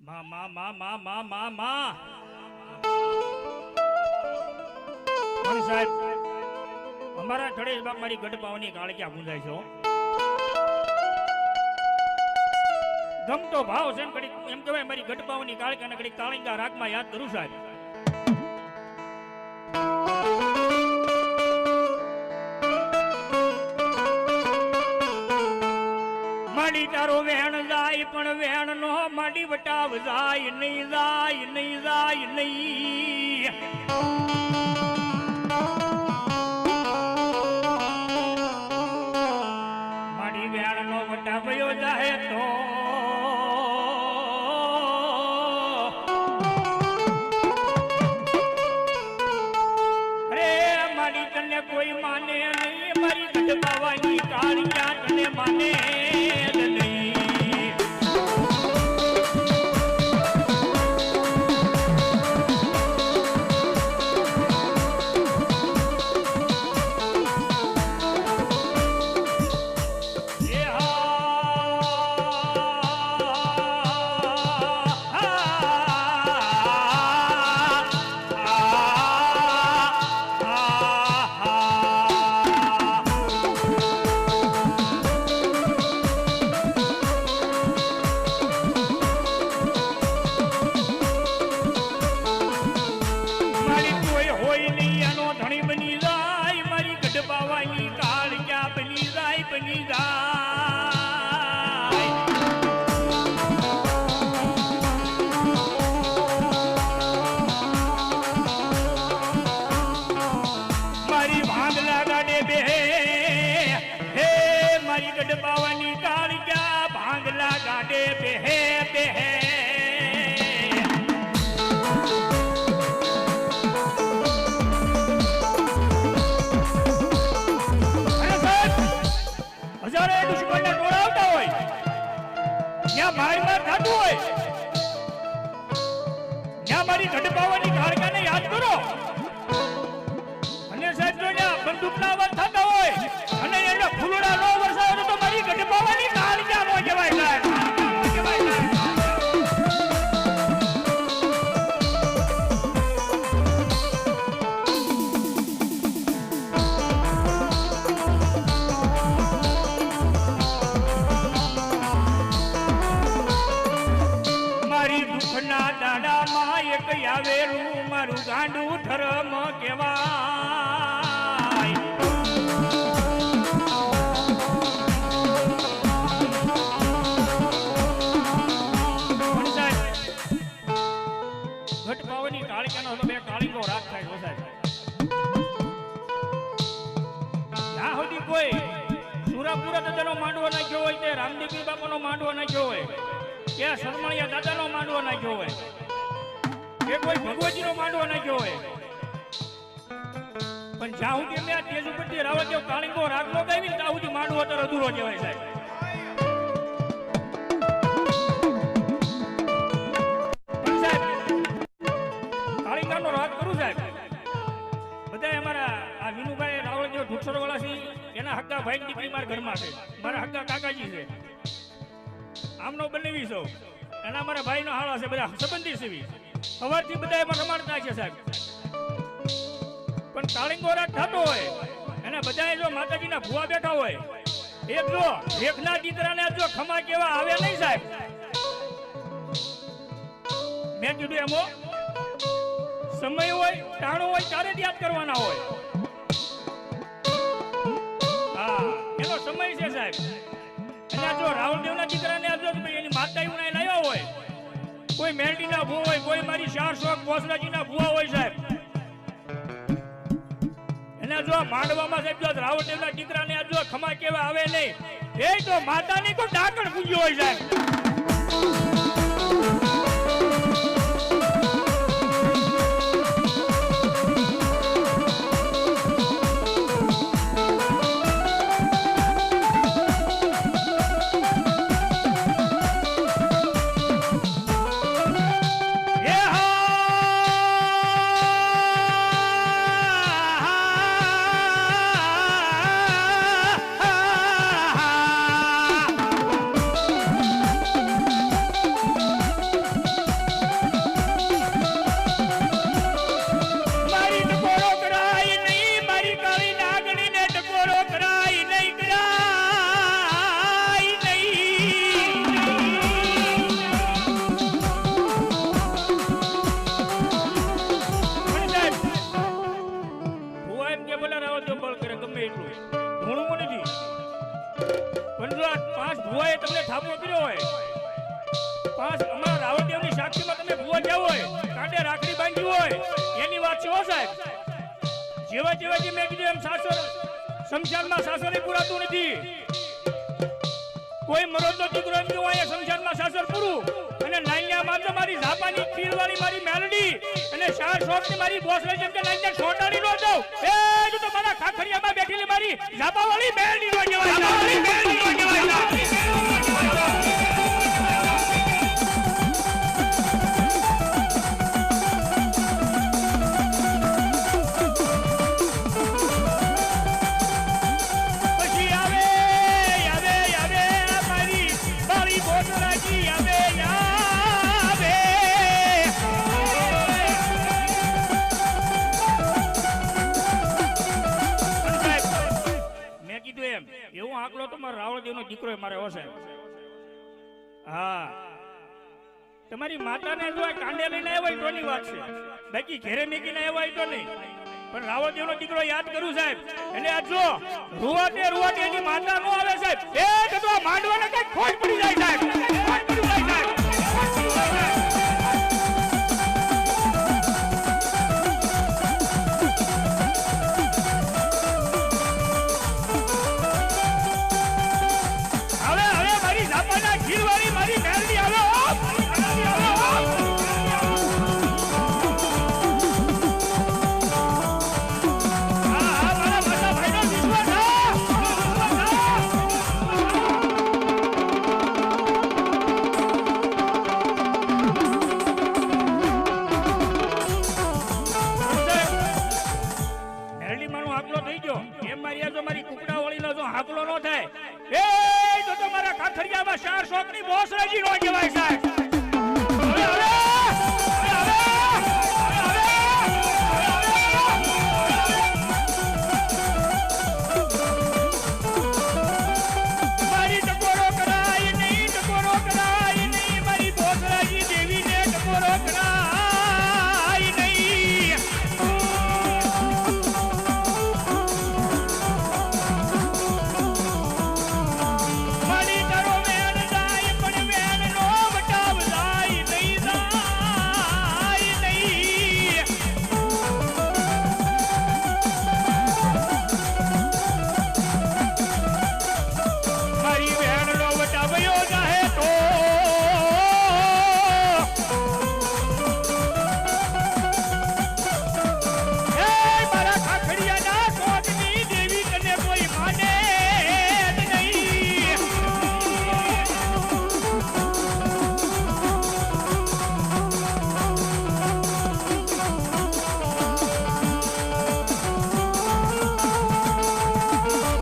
માં માં માં માં માં માં માં મણ સાહેબ અમારા ગણેશ બાપ મારી ગઢપાવાની કાળ ક્યાં પૂંજાય છો ગમતો ભાવ છે ને કડીક એમ કહેવાય મારી ગઢપાવાની કાળ કે કડીક કાળિંગા રાગમાં યાદ કરું સાહેબ માડી તારો વેણ જાય પણ વેણ નો માડી વટાવ જાય નહીં જાય નહીં જાય નહીં માડી વેણ નો વટાવ્યો જાય તો અરે માડી તને કોઈ માને નહીં મારી ગઢપાવાની કાળિયા તને માને ગઢપાવાની કાળિયા ભાંગલા ગાડે બેહે બેહે હજારે દુશ્મનને દોડાવતા હોય ત્યાં મારી માર થતું હોય ત્યાં મારી ગઢપાવાની કાળિયાને યાદ કરો અને સાહેબ જો ત્યાં બંદૂકના અવાજ થતા હોય અને એને ફૂલડા નો વરસાવે તો મારી ગઢપાવાની કાળિયા નો કહેવાય સાહેબ મારી દુઃખના દાડામાં એક આવેલું મારું ગાંડું ધર્મ કહેવાય ગઢપાવાની કાળિયાનો બે કાળિંગો રાગ થાય છે સાહેબ જ્યાં સુધી કોઈ સુરાપુરા દાદાનો માંડવો નાખ્યો હોય તે રામદેવી બાપાનો માંડવો નાખ્યો હોય કે શરમણિયા દાદાનો માંડવો નાખ્યો હોય કે કોઈ ભગવતીનો માંડવો નાખ્યો હોય પણ જ્યાં સુધી મેં તેજ ઉપરથી રાવળદેવ કાળિંગો રાગ નો ગાવી ત્યાં સુધી માંડવો અત્યારે અધૂરો કહેવાય સાહેબ એના હક્કા ભાઈ દીકરી મારા ઘરમાં છે મારા હક્કા કાકાજી છે આમનો બનેવી છો એના મારા ભાઈનો હાળા છે બધા સંબંધી સેવી સવારથી બધા એમાં રમાડતા છે સાહેબ પણ કાળિંગો રાત થતો હોય એને બધા જો માતાજીના ભુવા બેઠા હોય એક જો એકના દીકરાને જો ખમા કેવા આવે નહીં સાહેબ મેં કીધું એમો સમય હોય ટાણો હોય ત્યારે જ યાદ કરવાના હોય એનો સમય છે સાહેબ અને જો રાવણદેવના દીકરાને જો એની માતા એવું લાવ્યા હોય કોઈ મેરડીના ભૂ હોય કોઈ મારી શાર શોખ ભોસરાજીના ભૂવા હોય સાહેબ એને જો માંડવામાં સાહેબ જો રાવણદેવના દીકરાને જો ખમા કેવા આવે નહીં એ તો માતાની કોઈ ડાકણ પૂજ્યો હોય સાહેબ પાંચ અમારા રાવળદેવની સાક્ષીમાં તમે ભૂવા જાવ હોય કાંડે રાખડી બાંધી હોય એની વાત છે હો સાહેબ. જેવા જેવા જે મેં કીધું એમ સાસર શમશાનમાં સાસરે પુરાતું નથી. કોઈ મરોદનો દીકરો એમ જો અહીંયા શમશાનમાં સાસર પૂરું અને નાઈયા માત્ર મારી ઝાપાની ખીરવાળી મારી મેલડી અને શાર શોખની મારી બોસલે જેમ કે નાઈયા છોટાડી નો જાવ એ જો તો મારા ખાખરિયામાં બેઠેલી મારી ઝાપાવાળી મેલડી નો કહેવાય. ઝાપાવાળી મેલડી નો કહેવાય. એવું આંકલો તો મારા રાવળદેવનો દીકરો મારે હશે. હા તમારી માતાને જો કાંડે લઈને આવ્યા તો ની વાત છે, બાકી ઘેરે મેકીને આવ્યા તો નહીં. પણ રાવળદેવનો દીકરો યાદ કરું સાહેબ. એટલે આ જો રૂવાટે એની માતા નો આવે સાહેબ, એ તો માંડવાને કઈ ખોજ પડી જાય સાહેબ, ખોજ પડી જાય સાહેબ.